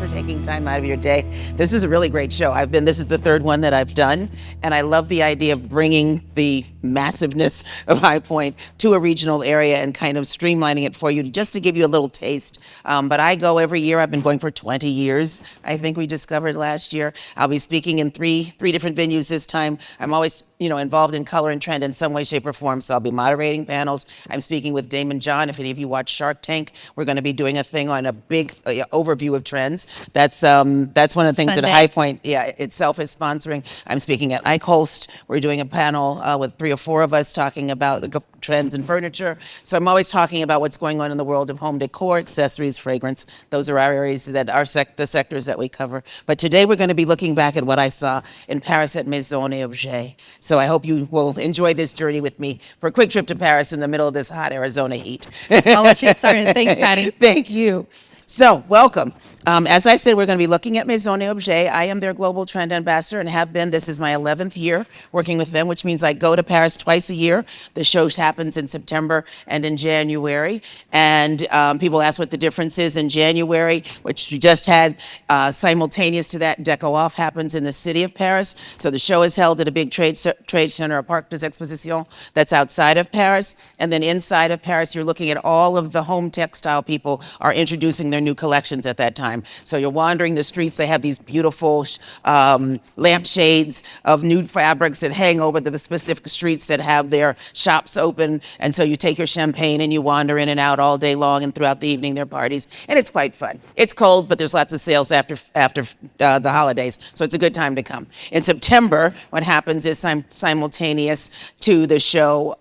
for taking time out of your day. This is a really great show. This is the third one that I've done, and I love the idea of bringing the massiveness of High Point to a regional area and kind of streamlining it for you, just to give you a little taste. But I go every year. I've been going for 20 years, I think we discovered last year. I'll be speaking in three different venues this time. I'm always involved in color and trend in some way, shape, or form. So I'll be moderating panels. I'm speaking with Damon John. If any of you watch Shark Tank, we're going to be doing a thing on a big overview of trends. That's one of the things that High Point, itself is sponsoring. I'm speaking at Eichholst. We're doing a panel with 3 or 4 of us talking about trends in furniture. So I'm always talking about what's going on in the world of home decor, accessories, fragrance. Those are our areas that are the sectors that we cover. But today we're going to be looking back at what I saw in Paris at Maison et Objet. So I hope you will enjoy this journey with me for a quick trip to Paris in the middle of this hot Arizona heat. I'll let you get started. Thanks, Patti. Thank you. So, welcome. As I said, we're going to be looking at Maison et Objet. I am their global trend ambassador and have been. This is my 11th year working with them, which means I go to Paris twice a year. The show happens in September and in January. And people ask what the difference is in January, which we just had. Simultaneous to that, Deco Off happens in the city of Paris. So the show is held at a big trade center, a Parc des Expositions, that's outside of Paris. And then inside of Paris, you're looking at all of the home textile people are introducing their new collections at that time. So you're wandering the streets. They have these beautiful lampshades of nude fabrics that hang over the specific streets that have their shops open. And so you take your champagne and you wander in and out all day long, and throughout the evening there are parties. And it's quite fun. It's cold, but there's lots of sales after the holidays. So it's a good time to come. In September, what happens is simultaneous to the show,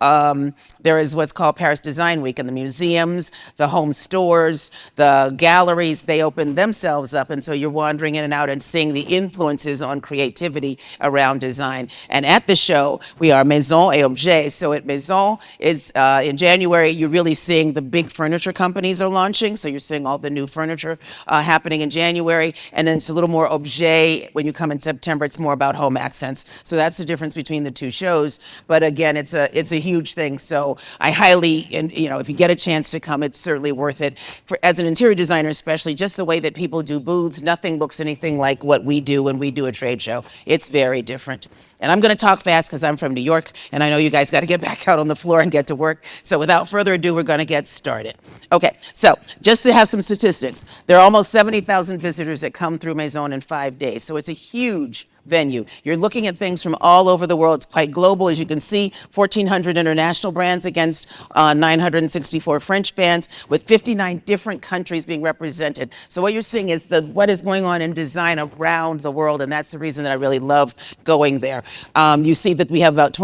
there is what's called Paris Design Week, and the museums, the home stores, the galleries, they open themselves up, and so you're wandering in and out and seeing the influences on creativity around design. And at the show, we are Maison et Objet. So at Maison is in January, you're really seeing the big furniture companies are launching, so you're seeing all the new furniture happening in January, and then it's a little more Objet. When you come in September, it's more about home accents. So that's the difference between the two shows. But again, it's a huge thing. So I highly, if you get a chance to come, it's certainly worth it. As an interior designer especially, just the way that people do booths, nothing looks anything like what we do when we do a trade show. It's very different. And I'm going to talk fast because I'm from New York, and I know you guys got to get back out on the floor and get to work. So without further ado, we're going to get started. Okay, so just to have some statistics, there are almost 70,000 visitors that come through Maison in 5 days. So it's a huge venue. You're looking at things from all over the world. It's quite global. As you can see, 1,400 international brands against 964 French brands, with 59 different countries being represented. So what you're seeing is what is going on in design around the world, and that's the reason that I really love going there. You see that we have about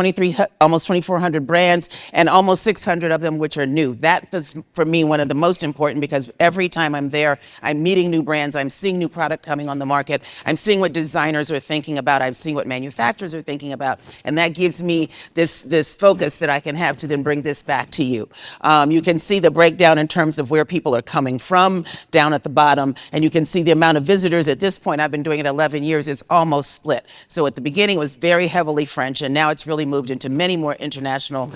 almost 2,400 brands, and almost 600 of them which are new. That is, for me, one of the most important, because every time I'm there, I'm meeting new brands, I'm seeing new product coming on the market, I'm seeing what designers are thinking about, I'm seeing what manufacturers are thinking about, and that gives me this focus that I can have to then bring this back to you. You can see the breakdown in terms of where people are coming from down at the bottom, and you can see the amount of visitors. At this point, I've been doing it 11 years, it's almost split. So at the beginning it was very heavily French, and now it's really moved into many more international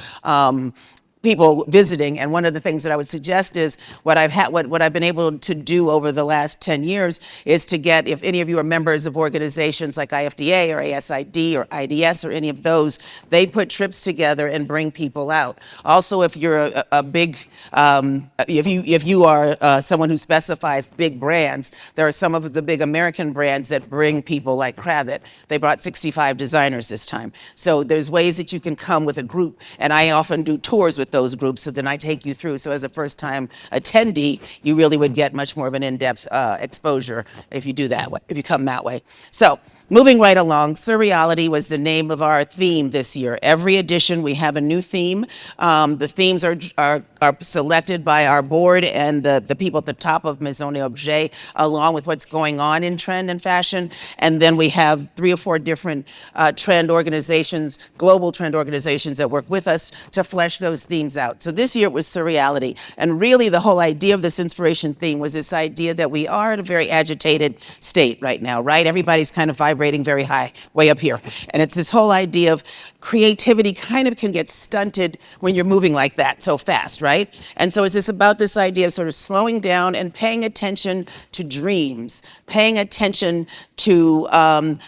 people visiting. And one of the things that I would suggest is what I've been able to do over the last 10 years is to get, if any of you are members of organizations like IFDA or ASID or IDS or any of those, they put trips together and bring people out. Also, if you're a big, if you are someone who specifies big brands, there are some of the big American brands that bring people like Kravet. They brought 65 designers this time. So there's ways that you can come with a group, and I often do tours with those groups, so then I take you through. So as a first-time attendee, you really would get much more of an in-depth exposure if you do that way, if you come that way. So moving right along, Surreality was the name of our theme this year. Every edition we have a new theme. The themes are selected by our board and the people at the top of Maison et Objet, along with what's going on in trend and fashion. And then we have 3 or 4 different trend organizations, global trend organizations that work with us to flesh those themes out. So this year it was Surreality. And really the whole idea of this inspiration theme was this idea that we are in a very agitated state right now, right? Everybody's kind of vibrating vibrating very high, way up here. And it's this whole idea of creativity kind of can get stunted when you're moving like that so fast, right? And so it's just about this idea of sort of slowing down and paying attention to dreams, paying attention to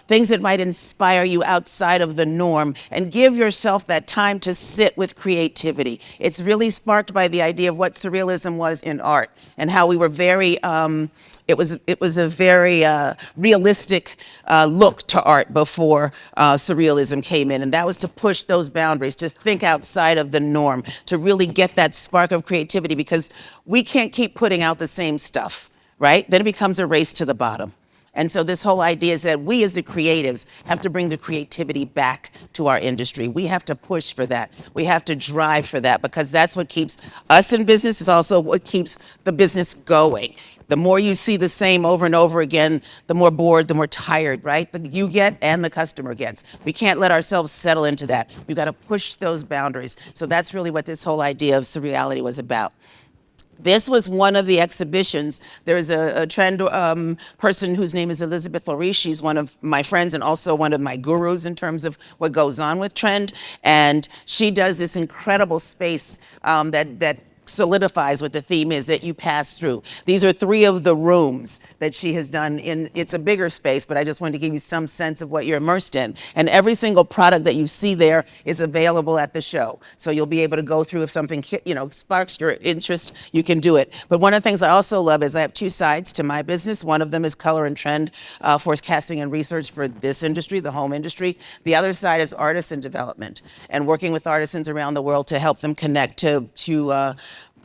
things that might inspire you outside of the norm, and give yourself that time to sit with creativity. It's really sparked by the idea of what surrealism was in art and how we were very, it was a very realistic look to art before surrealism came in, and that was to push those boundaries, to think outside of the norm, to really get that spark of creativity, because we can't keep putting out the same stuff, right? Then it becomes a race to the bottom. And so this whole idea is that we as the creatives have to bring the creativity back to our industry. We have to push for that. We have to drive for that, because that's what keeps us in business. It's also what keeps the business going. The more you see the same over and over again, the more bored, the more tired, right? You get and the customer gets. We can't let ourselves settle into that. We've got to push those boundaries. So that's really what this whole idea of surreality was about. This was one of the exhibitions. There's a trend person whose name is Elizabeth Loriche. She's one of my friends and also one of my gurus in terms of what goes on with trend. And she does this incredible space that solidifies what the theme is that you pass through. These are 3 of the rooms that she has done in, it's a bigger space, but I just wanted to give you some sense of what you're immersed in. And every single product that you see there is available at the show. So you'll be able to go through if something, sparks your interest, you can do it. But one of the things I also love is I have 2 sides to my business. One of them is color and trend forecasting and research for this industry, the home industry. The other side is artisan development and working with artisans around the world to help them connect to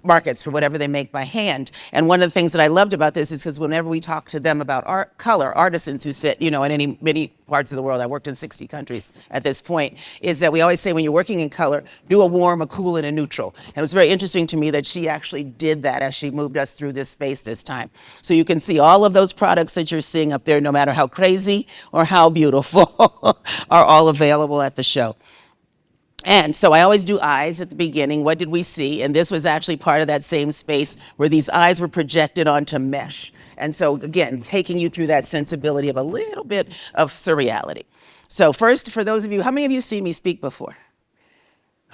markets for whatever they make by hand. And one of the things that I loved about this is because whenever we talk to them about art, color, artisans who sit, in many parts of the world, I worked in 60 countries at this point, is that we always say when you're working in color, do a warm, a cool, and a neutral. And it was very interesting to me that she actually did that as she moved us through this space this time. So you can see all of those products that you're seeing up there, no matter how crazy or how beautiful, are all available at the show. And so I always do eyes at the beginning. What did we see? And this was actually part of that same space where these eyes were projected onto mesh. And so again, taking you through that sensibility of a little bit of surreality. So first, for those of you, how many of you have seen me speak before?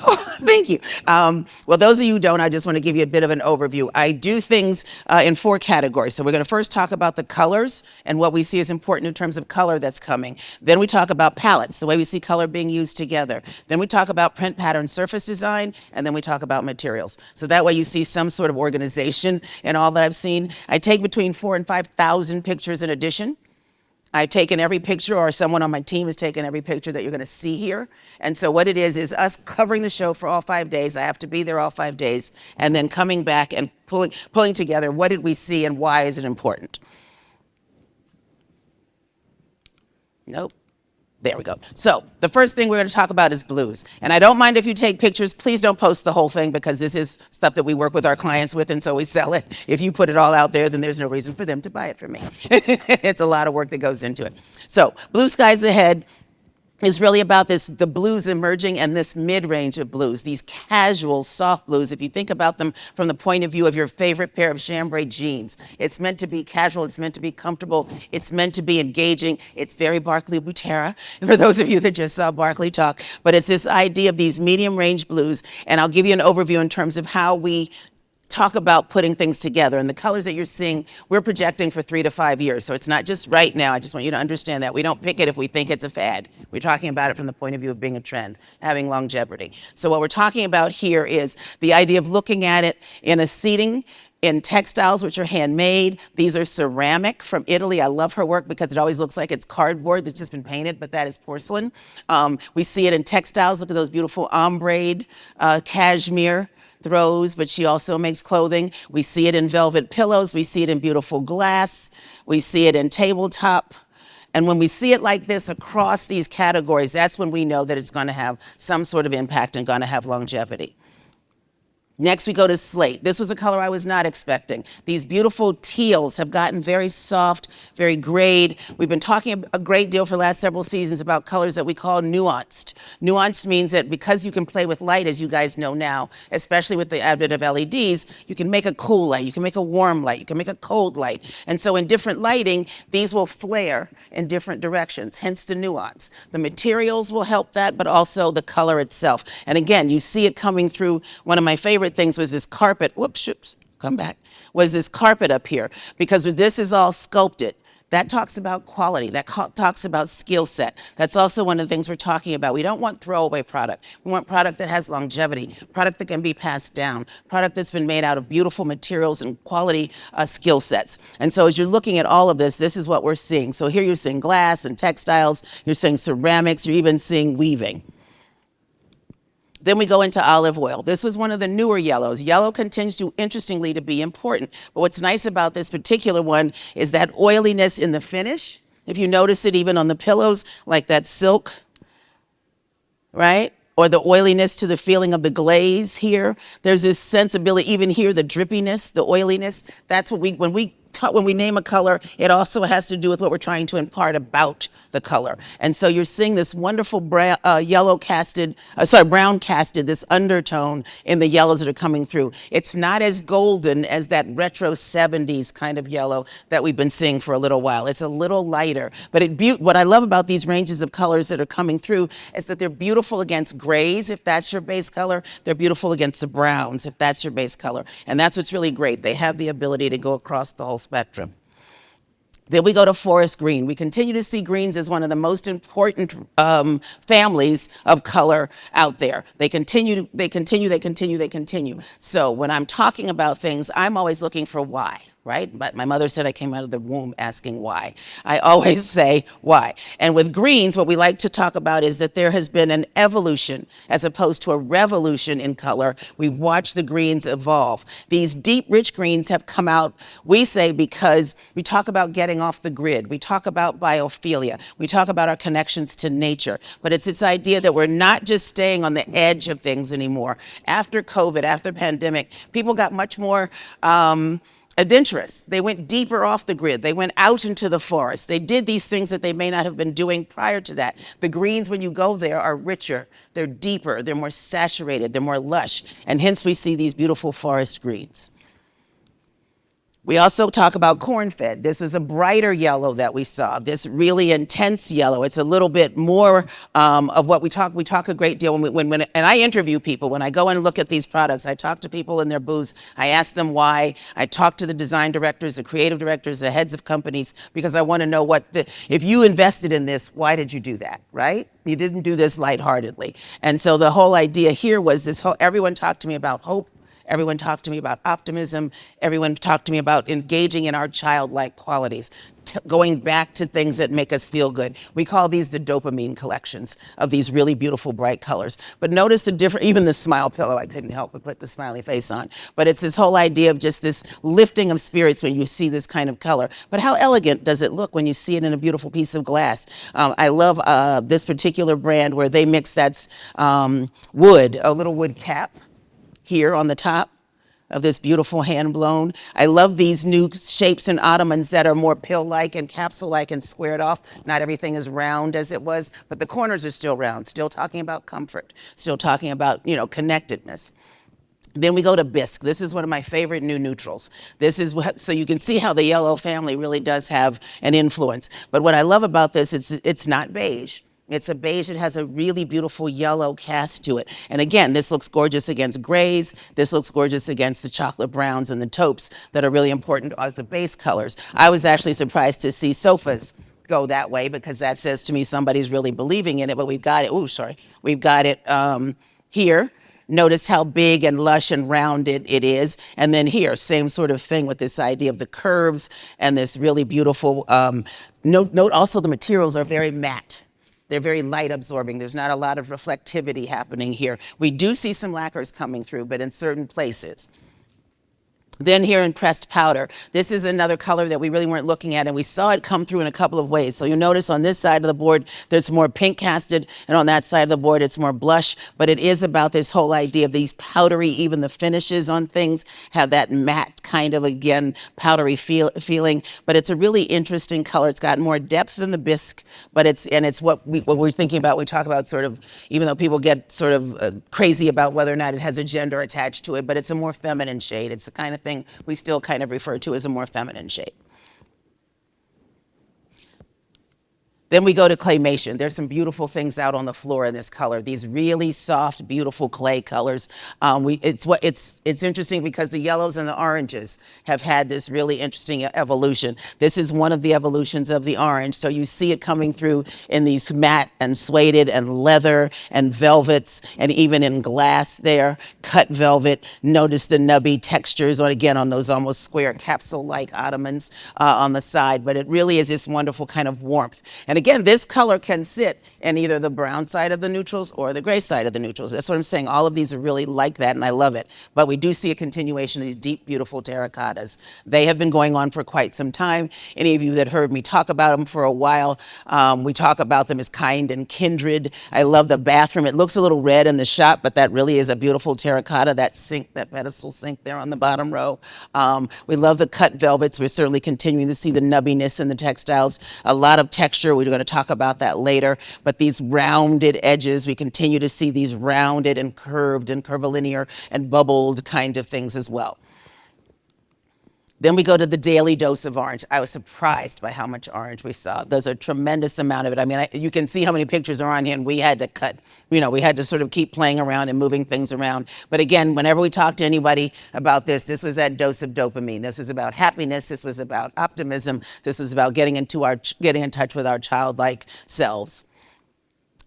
Oh, thank you. Well, those of you who don't, I just want to give you a bit of an overview. I do things in 4 categories. So we're going to first talk about the colors and what we see is important in terms of color that's coming. Then we talk about palettes, the way we see color being used together. Then we talk about print pattern surface design, and then we talk about materials. So that way you see some sort of organization in all that I've seen. I take between 4,000 and 5,000 pictures in addition. I've taken every picture, or someone on my team has taken every picture that you're going to see here. And so what it is us covering the show for all 5 days. I have to be there all 5 days, and then coming back and pulling together what did we see and why is it important. Nope. There we go. So the first thing we're going to talk about is blues. And I don't mind if you take pictures. Please don't post the whole thing, because this is stuff that we work with our clients with, and so we sell it. If you put it all out there, then there's no reason for them to buy it from me. It's a lot of work that goes into it. So Blue Skies Ahead is really about the blues emerging and this mid-range of blues, these casual, soft blues. If you think about them from the point of view of your favorite pair of chambray jeans, it's meant to be casual, it's meant to be comfortable, it's meant to be engaging. It's very Barclay Butera, for those of you that just saw Barclay talk. But it's this idea of these medium-range blues, and I'll give you an overview in terms of how we talk about putting things together. And the colors that you're seeing, we're projecting for 3 to 5 years. So it's not just right now. I just want you to understand that. We don't pick it if we think it's a fad. We're talking about it from the point of view of being a trend, having longevity. So what we're talking about here is the idea of looking at it in a seating, in textiles, which are handmade. These are ceramic from Italy. I love her work because it always looks like it's cardboard that's just been painted, but that is porcelain. We see it in textiles. Look at those beautiful ombre cashmere throws, but she also makes clothing. We see it in velvet pillows. We see it in beautiful glass. We see it in tabletop. And when we see it like this across these categories, that's when we know that it's going to have some sort of impact and going to have longevity. Next, we go to slate. This was a color I was not expecting. These beautiful teals have gotten very soft, very grayed. We've been talking a great deal for the last several seasons about colors that we call nuanced. Nuanced means that because you can play with light, as you guys know now, especially with the advent of LEDs, you can make a cool light, you can make a warm light, you can make a cold light. And so in different lighting, these will flare in different directions, hence the nuance. The materials will help that, but also the color itself. And again, you see it coming through. One of my favorite things was this carpet, come back, was this carpet up here, because this is all sculpted. That talks about quality, that talks about skill set. That's also one of the things we're talking about. We don't want throwaway product. We want product that has longevity, product that can be passed down, product that's been made out of beautiful materials and quality skill sets. And so as you're looking at all of this, this is what we're seeing. So here you're seeing glass and textiles, you're seeing ceramics, you're even seeing weaving. Then we go into olive oil. This was one of the newer yellows. Yellow continues to, interestingly, to be important. But what's nice about this particular one is that oiliness in the finish. If you notice it even on the pillows, like that silk, right? Or the oiliness to the feeling of the glaze here. There's this sensibility, even here, the drippiness, the oiliness. That's what when we name a color, it also has to do with what we're trying to impart about the color. And so you're seeing this wonderful brown casted, this undertone in the yellows that are coming through. It's not as golden as that retro 70s kind of yellow that we've been seeing for a little while. It's a little lighter. But what I love about these ranges of colors that are coming through is that they're beautiful against grays, if that's your base color. They're beautiful against the browns, if that's your base color. And that's what's really great. They have the ability to go across the whole spectrum. Then we go to forest green. We continue to see greens as one of the most important families of color out there. They continue. So when I'm talking about things, I'm always looking for why, right? But my mother said I came out of the womb asking why. I always say why. And with greens, what we like to talk about is that there has been an evolution as opposed to a revolution in color. We've watched the greens evolve. These deep, rich greens have come out, we say, because we talk about getting off the grid. We talk about biophilia. We talk about our connections to nature. But it's this idea that we're not just staying on the edge of things anymore. After COVID, after the pandemic, people got much more adventurous. They went deeper off the grid. They went out into the forest. They did these things that they may not have been doing prior to that. The greens, when you go there, are richer. They're deeper. They're more saturated. They're more lush. And hence we see these beautiful forest greens. We also talk about corn-fed. This was a brighter yellow that we saw, this really intense yellow. It's a little bit more of what we talk. We talk a great deal and I interview people. When I go and look at these products, I talk to people in their booths. I ask them why. I talk to the design directors, the creative directors, the heads of companies, because I want to know if you invested in this, why did you do that, right? You didn't do this lightheartedly. And so the whole idea here was everyone talked to me about hope. Everyone talked to me about optimism. Everyone talked to me about engaging in our childlike qualities, going back to things that make us feel good. We call these the dopamine collections of these really beautiful, bright colors. But notice even the smile pillow, I couldn't help but put the smiley face on. But it's this whole idea of just this lifting of spirits when you see this kind of color. But how elegant does it look when you see it in a beautiful piece of glass? I love this particular brand where they mix that wood, a little wood cap, here on the top of this beautiful hand-blown. I love these new shapes and ottomans that are more pill-like and capsule-like and squared off. Not everything is round as it was, but the corners are still round, still talking about comfort, still talking about, connectedness. Then we go to bisque. This is one of my favorite new neutrals. So you can see how the yellow family really does have an influence. But what I love about this, it's not beige. It's a beige. It has a really beautiful yellow cast to it. And again, this looks gorgeous against grays. This looks gorgeous against the chocolate browns and the taupes that are really important as the base colors. I was actually surprised to see sofas go that way because that says to me somebody's really believing in it, but we've got it. We've got it here. Notice how big and lush and rounded it is. And then here, same sort of thing with this idea of the curves and this really beautiful, note also the materials are very matte. They're very light absorbing. There's not a lot of reflectivity happening here. We do see some lacquers coming through, but in certain places. Then here in pressed powder, this is another color that we really weren't looking at, and we saw it come through in a couple of ways. So you'll notice on this side of the board, there's more pink casted, and on that side of the board, it's more blush. But it is about this whole idea of these powdery, even the finishes on things have that matte kind of, again, powdery feeling. But it's a really interesting color. It's got more depth than the bisque, but it's what we're thinking about. We talk about sort of, even though people get sort of crazy about whether or not it has a gender attached to it, but it's a more feminine shade. It's the kind of thing we still kind of refer to as a more feminine shade. Then we go to claymation. There's some beautiful things out on the floor in this color. These really soft, beautiful clay colors. It's interesting because the yellows and the oranges have had this really interesting evolution. This is one of the evolutions of the orange. So you see it coming through in these matte and suede and leather and velvets, and even in glass there, cut velvet. Notice the nubby textures on those almost square capsule-like ottomans on the side. But it really is this wonderful kind of warmth. And again, this color can sit in either the brown side of the neutrals or the gray side of the neutrals. That's what I'm saying. All of these are really like that, and I love it. But we do see a continuation of these deep, beautiful terracottas. They have been going on for quite some time. Any of you that heard me talk about them for a while, we talk about them as kind and kindred. I love the bathroom. It looks a little red in the shot, but that really is a beautiful terracotta, that sink, that pedestal sink there on the bottom row. We love the cut velvets. We're certainly continuing to see the nubbiness in the textiles. A lot of texture. We're going to talk about that later, but these rounded edges, we continue to see these rounded and curved and curvilinear and bubbled kind of things as well. Then we go to the daily dose of orange. I was surprised by how much orange we saw. There's a tremendous amount of it. I mean, you can see how many pictures are on here, and we had to cut, we had to sort of keep playing around and moving things around. But again, whenever we talk to anybody about this was that dose of dopamine. This was about happiness. This was about optimism. This was about getting in touch with our childlike selves.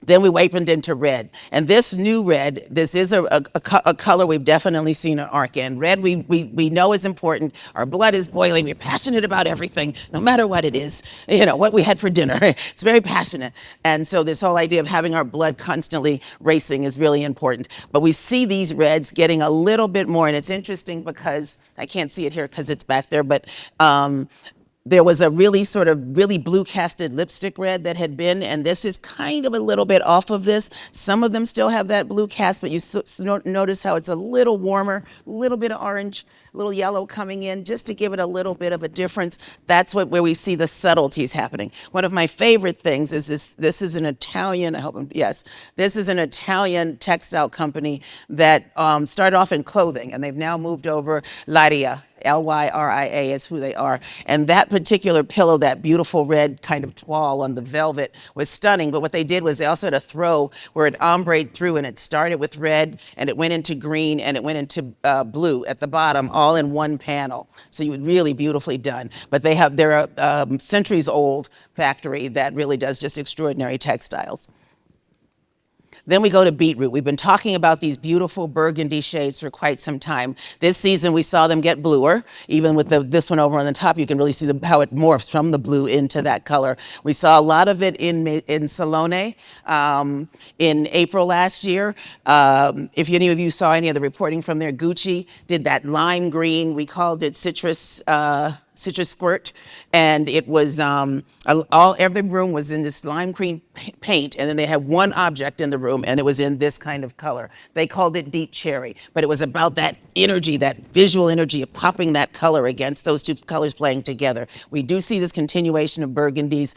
Then we wapened into red. And this new red, this is a color we've definitely seen an arc in. Red we know is important. Our blood is boiling. We're passionate about everything, no matter what it is. What we had for dinner. It's very passionate. And so this whole idea of having our blood constantly racing is really important. But we see these reds getting a little bit more. And it's interesting because, I can't see it here because it's back there, but there was a really blue casted lipstick red that had been, and this is kind of a little bit off of this. Some of them still have that blue cast, but you notice how it's a little warmer, a little bit of orange, a little yellow coming in, just to give it a little bit of a difference. That's where we see the subtleties happening. One of my favorite things is this is an Italian, this is an Italian textile company that started off in clothing, and they've now moved over. Lyria, Lyria is who they are. And that particular pillow, that beautiful red kind of toile on the velvet, was stunning. But what they did was they also had a throw where it ombra'd through, and it started with red, and it went into green, and it went into blue at the bottom, all in one panel. So you would really beautifully done. But they're a centuries old factory that really does just extraordinary textiles. Then we go to beetroot. We've been talking about these beautiful burgundy shades for quite some time. This season we saw them get bluer. Even with this one over on the top, you can really see how it morphs from the blue into that color. We saw a lot of it in Salone in April last year. If any of you saw any of the reporting from there, Gucci did that lime green. We called it citrus squirt, and it was every room was in this lime green paint, and then they had one object in the room, and it was in this kind of color. They called it deep cherry, but it was about that energy, that visual energy of popping that color against those two colors playing together. We do see this continuation of burgundies.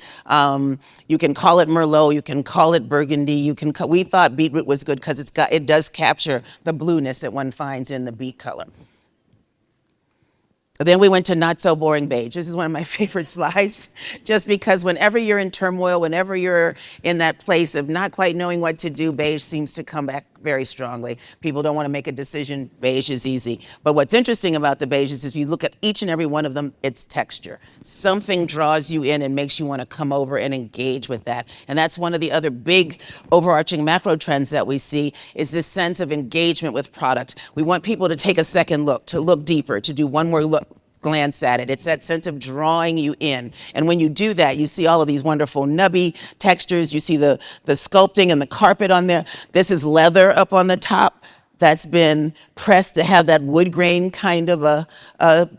You can call it Merlot, you can call it burgundy. We thought beetroot was good because it does capture the blueness that one finds in the beet color. Then we went to not so boring beige. This is one of my favorite slides, just because whenever you're in turmoil, whenever you're in that place of not quite knowing what to do, beige seems to come back very strongly. People don't want to make a decision. Beige is easy. But what's interesting about the beiges is if you look at each and every one of them, it's texture. Something draws you in and makes you want to come over and engage with that. And that's one of the other big overarching macro trends that we see is this sense of engagement with product. We want people to take a second look, to look deeper, to do one more glance at it. It's that sense of drawing you in. And when you do that, you see all of these wonderful nubby textures. You see the sculpting and the carpet on there. This is leather up on the top. that's been pressed to have that wood grain kind of a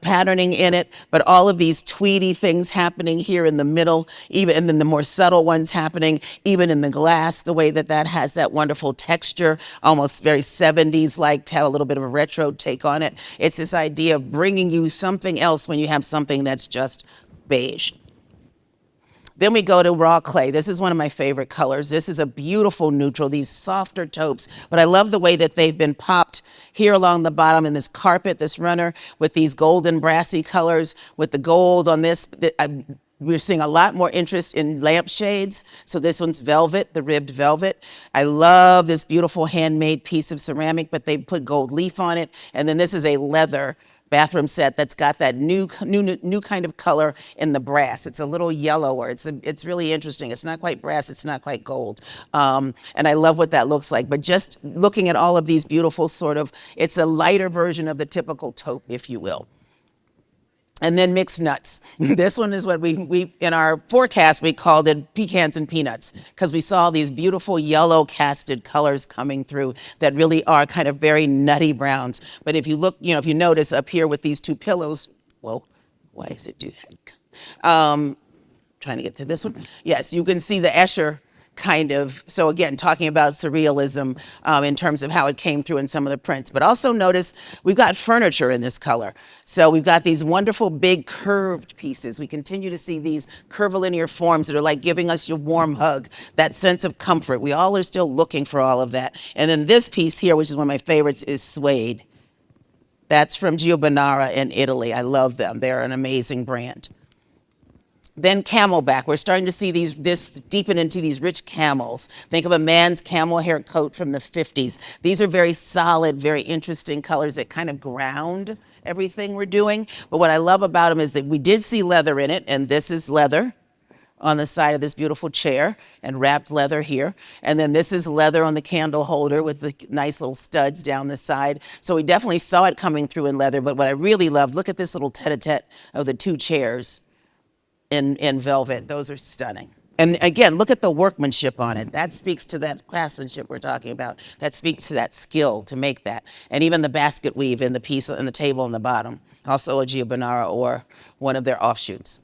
patterning in it, but all of these tweedy things happening here in the middle, even, and then the more subtle ones happening, even in the glass, the way that that has that wonderful texture, almost very 70s like, to have a little bit of a retro take on it. It's this idea of bringing you something else when you have something that's just beige. Then we go to raw clay. This is one of my favorite colors. This is a beautiful neutral, these softer taupes, but I love the way that they've been popped here along the bottom in this carpet, this runner, with these golden brassy colors, with the gold on this. We're seeing a lot more interest in lampshades. So this one's velvet, the ribbed velvet. I love this beautiful handmade piece of ceramic, but they put gold leaf on it. And then this is a leather bathroom set that's got that new kind of color in the brass. It's a little yellower. It's really interesting. It's not quite brass. It's not quite gold. And I love what that looks like. But just looking at all of these beautiful it's a lighter version of the typical taupe, if you will. And then mixed nuts. This one is what we in our forecast, we called it pecans and peanuts, because we saw these beautiful yellow casted colors coming through that really are kind of very nutty browns. But if you look, if you notice up here with these two pillows, whoa, why does it do that? Trying to get to this one. Yes, you can see the Escher kind of, so again, talking about surrealism in terms of how it came through in some of the prints. But also notice we've got furniture in this color. So we've got these wonderful big curved pieces. We continue to see these curvilinear forms that are like giving us your warm hug, that sense of comfort. We all are still looking for all of that. And then this piece here, which is one of my favorites, is suede. That's from Giovanara in Italy. I love them. They're an amazing brand. Then camelback. We're starting to see this deepen into these rich camels. Think of a man's camel hair coat from the 50s. These are very solid, very interesting colors that kind of ground everything we're doing. But what I love about them is that we did see leather in it, and this is leather on the side of this beautiful chair, and wrapped leather here. And then this is leather on the candle holder with the nice little studs down the side. So we definitely saw it coming through in leather. But what I really loved, look at this little tete-a-tete of the two chairs in velvet. Those are stunning. And again, look at the workmanship on it. That speaks to that craftsmanship we're talking about. That speaks to that skill to make that. And even the basket weave in the piece and the table on the bottom, also a Giovanara or one of their offshoots.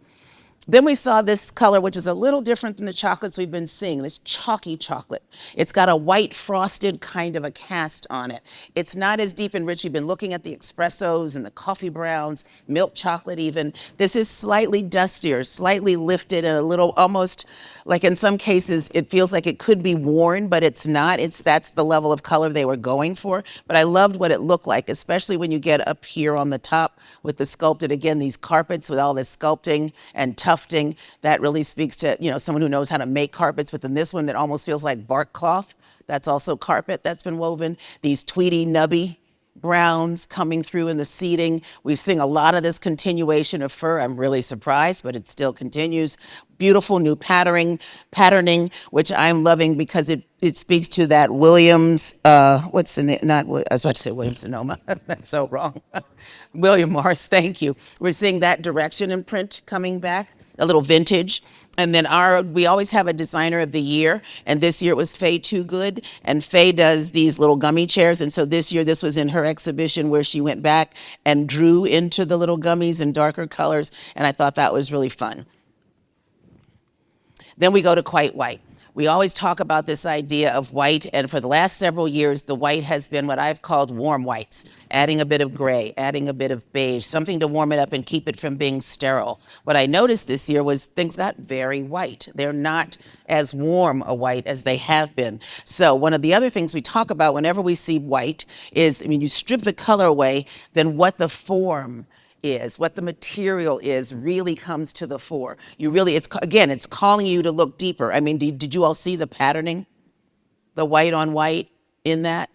Then we saw this color, which is a little different than the chocolates we've been seeing, this chalky chocolate. It's got a white frosted kind of a cast on it. It's not as deep and rich. We've been looking at the espressos and the coffee browns, milk chocolate even. This is slightly dustier, slightly lifted, and a little almost like in some cases, it feels like it could be worn, but it's not. That's the level of color they were going for. But I loved what it looked like, especially when you get up here on the top with the sculpted, again, these carpets with all this sculpting and tufting. That really speaks to, someone who knows how to make carpets. But then this one that almost feels like bark cloth, that's also carpet that's been woven. These tweedy, nubby browns coming through in the seating. We've seen a lot of this continuation of fur. I'm really surprised, but it still continues. Beautiful new patterning, which I'm loving because it speaks to that Williams, what's the name? I was about to say Williams Sonoma. That's so wrong. William Morris, thank you. We're seeing that direction in print coming back, a little vintage. And then we always have a designer of the year, and this year it was Faye Too Good, and Faye does these little gummy chairs, and so this year this was in her exhibition where she went back and drew into the little gummies in darker colors, and I thought that was really fun. Then we go to quite white. We always talk about this idea of white, and for the last several years, the white has been what I've called warm whites, adding a bit of gray, adding a bit of beige, something to warm it up and keep it from being sterile. What I noticed this year was things got very white. They're not as warm a white as they have been. So one of the other things we talk about whenever we see white is, you strip the color away, then what the form is, what the material is, really comes to the fore. It's calling you to look deeper. I mean, did you all see the patterning? The white on white in that?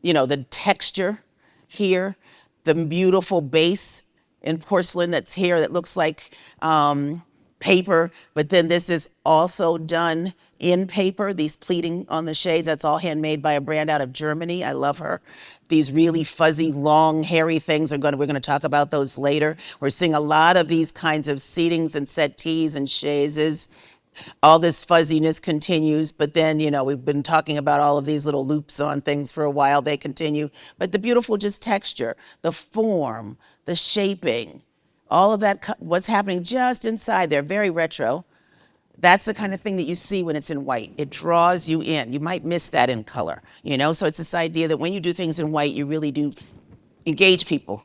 The texture here, the beautiful base in porcelain that's here that looks like paper, but then this is also done in paper, these pleating on the shades. That's all handmade by a brand out of Germany. I love her. These really fuzzy, long, hairy things we're going to talk about those later. We're seeing a lot of these kinds of seatings and settees and chaises all this fuzziness continues, but then, we've been talking about all of these little loops on things for a while. They continue. But the beautiful just texture, the form, the shaping, all of that, what's happening just inside there, very retro. That's the kind of thing that you see when it's in white. It draws you in. You might miss that in color, So it's this idea that when you do things in white, you really do engage people.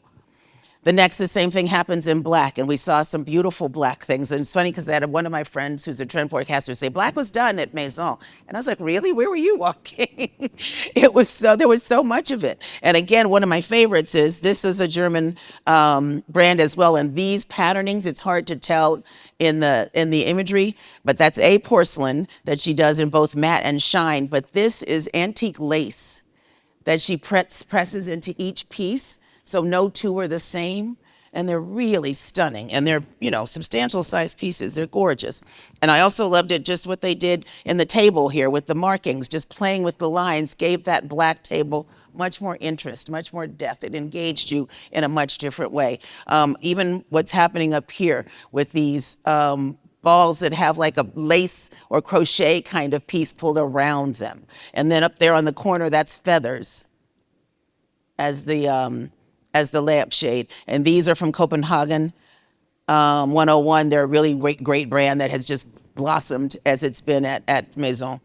The same thing happens in black, and we saw some beautiful black things. And it's funny because I had one of my friends who's a trend forecaster say, black was done at Maison. And I was like, really? Where were you walking? There was so much of it. And again, one of my favorites is, this is a German brand as well. And these patternings, it's hard to tell in the imagery, but that's a porcelain that she does in both matte and shine. But this is antique lace that she presses into each piece. So no two are the same, and they're really stunning. And they're, substantial sized pieces. They're gorgeous. And I also loved it, just what they did in the table here with the markings, just playing with the lines, gave that black table much more interest, much more depth. It engaged you in a much different way. Even what's happening up here with these balls that have like a lace or crochet kind of piece pulled around them. And then up there on the corner, that's feathers as the lampshade. And these are from Copenhagen 101. They're a really great brand that has just blossomed as it's been at Maison.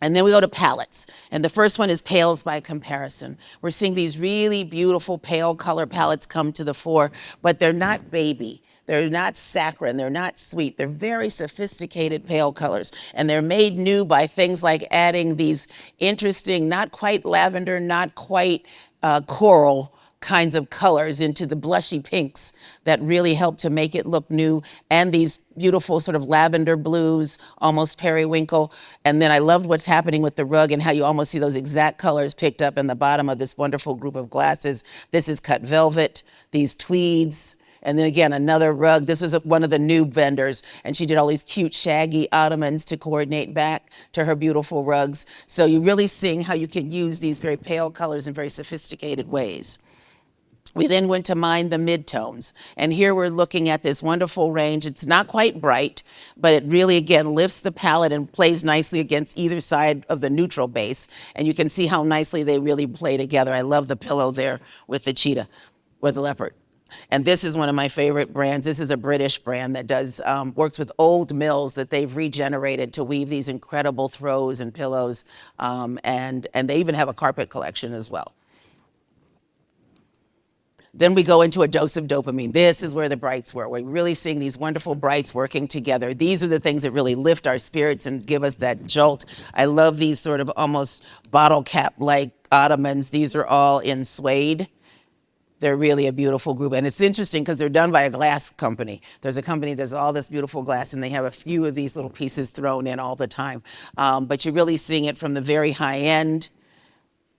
And then we go to palettes. And the first one is pales by comparison. We're seeing these really beautiful pale color palettes come to the fore, but they're not baby. They're not saccharine, they're not sweet. They're very sophisticated pale colors. And they're made new by things like adding these interesting, not quite lavender, not quite coral kinds of colors into the blushy pinks that really help to make it look new, and these beautiful sort of lavender blues, almost periwinkle. And then I loved what's happening with the rug and how you almost see those exact colors picked up in the bottom of this wonderful group of glasses. This is cut velvet, these tweeds, and then again, another rug. This was one of the new vendors, and she did all these cute shaggy ottomans to coordinate back to her beautiful rugs. So you're really seeing how you can use these very pale colors in very sophisticated ways. We then went to mine the midtones. And here we're looking at this wonderful range. It's not quite bright, but it really, again, lifts the palette and plays nicely against either side of the neutral base. And you can see how nicely they really play together. I love the pillow there with the cheetah, with the leopard. And this is one of my favorite brands. This is a British brand that does works with old mills that they've regenerated to weave these incredible throws and pillows. And they even have a carpet collection as well. Then we go into a dose of dopamine. This is where the brights were. We're really seeing these wonderful brights working together. These are the things that really lift our spirits and give us that jolt. I love these sort of almost bottle cap-like ottomans. These are all in suede. They're really a beautiful group. And it's interesting because they're done by a glass company. There's a company that does all this beautiful glass, and they have a few of these little pieces thrown in all the time. But you're really seeing it from the very high end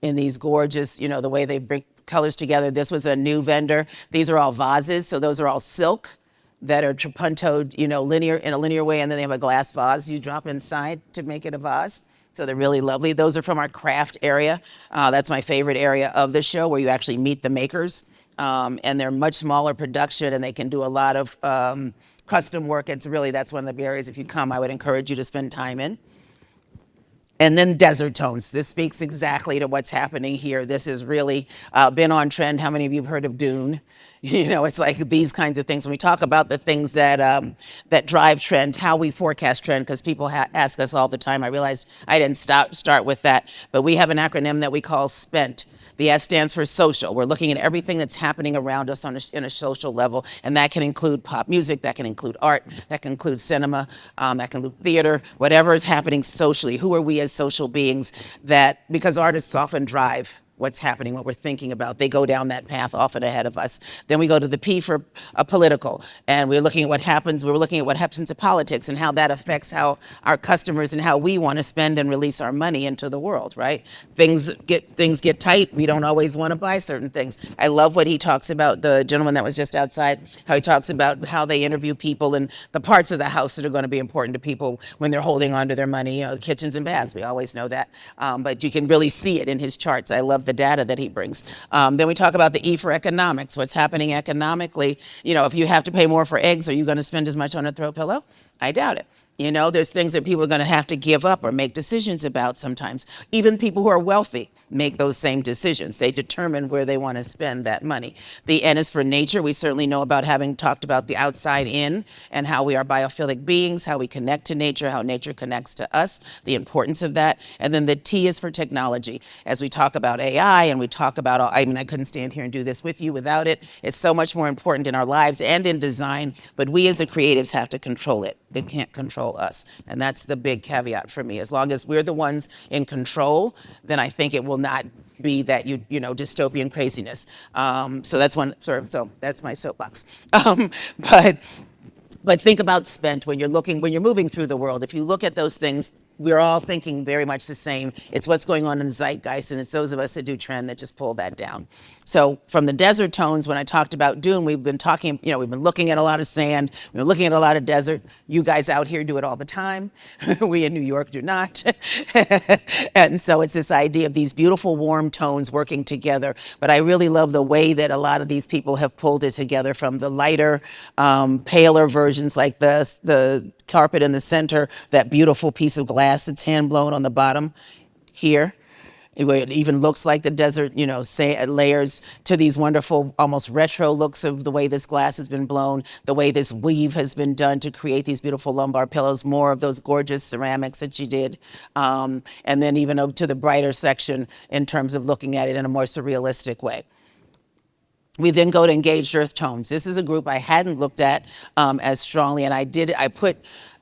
in these gorgeous, the way they bring colors together. This was a new vendor. These are all vases, so those are all silk that are trapuntoed, linear in a linear way, and then they have a glass vase you drop inside to make it a vase. So they're really lovely. Those are from our craft area. That's my favorite area of the show, where you actually meet the makers, and they're much smaller production, and they can do a lot of custom work. That's one of the areas, if you come, I would encourage you to spend time in. And then desert tones. This speaks exactly to what's happening here. This has really been on trend. How many of you have heard of Dune? It's like these kinds of things. When we talk about the things that drive trend, how we forecast trend, because people ask us all the time. I realized I didn't start with that, but we have an acronym that we call SPENT. The S stands for social. We're looking at everything that's happening around us in a social level, and that can include pop music, that can include art, that can include cinema, that can include theater, whatever is happening socially. Who are we as social beings because artists often drive what's happening, what we're thinking about. They go down that path often ahead of us. Then we go to the P for political, and we're looking at what happens. We're looking at what happens to politics and how that affects how our customers and how we want to spend and release our money into the world, right? Things get tight. We don't always want to buy certain things. I love what he talks about, the gentleman that was just outside, how he talks about how they interview people and the parts of the house that are going to be important to people when they're holding on to their money, kitchens and baths. We always know that. But you can really see it in his charts. I love the data that he brings. Then we talk about the E for economics, what's happening economically. If you have to pay more for eggs, are you going to spend as much on a throw pillow? I doubt it. You know, there's things that people are going to have to give up or make decisions about sometimes. Even people who are wealthy make those same decisions. They determine where they want to spend that money. The N is for nature. We certainly know about having talked about the outside in and how we are biophilic beings, how we connect to nature, how nature connects to us, the importance of that. And then the T is for technology. As we talk about AI and we talk about, I mean, I couldn't stand here and do this with you without it. It's so much more important in our lives and in design, but we as the creatives have to control it. It can't control us. And that's the big caveat for me. As long as we're the ones in control, then I think it will not be that you know dystopian craziness. So that's one. So that's my soapbox. But think about spent when you're moving through the world. If you look at those things, we're all thinking very much the same. It's what's going on in the zeitgeist, and it's those of us that do trend that just pull that down. So from the desert tones, when I talked about dune, we've been talking, you know, we've been looking at a lot of sand, we've been looking at a lot of desert. You guys out here do it all the time. We in New York do not. And so it's this idea of these beautiful warm tones working together. But I really love the way that a lot of these people have pulled it together, from the lighter, paler versions like the carpet in the center, that beautiful piece of glass that's hand blown on the bottom here. It even looks like the desert, you know, layers, to these wonderful, almost retro looks of the way this glass has been blown, the way this weave has been done to create these beautiful lumbar pillows, more of those gorgeous ceramics that she did. And then even up to the brighter section in terms of looking at it in a more surrealistic way. We then go to engaged earth tones. This is a group I hadn't looked at as strongly, and I put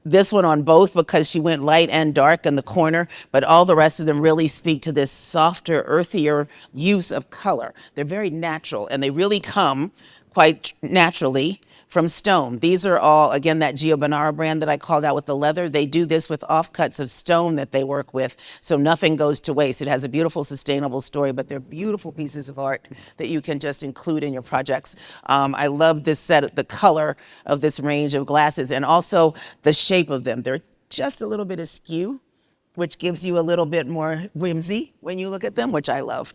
this one on both because she went light and dark in the corner, but all the rest of them really speak to this softer, earthier use of color. They're very natural, and they really come quite naturally from stone. These are all, again, that Gio Bonara brand that I called out with the leather. They do this with offcuts of stone that they work with, so nothing goes to waste. It has a beautiful, sustainable story, but they're beautiful pieces of art that you can just include in your projects. I love this set, the color of this range of glasses, and also the shape of them. They're just a little bit askew, which gives you a little bit more whimsy when you look at them, which I love.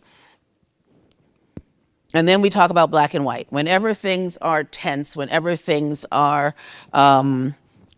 And then we talk about black and white. Whenever things are tense, whenever things are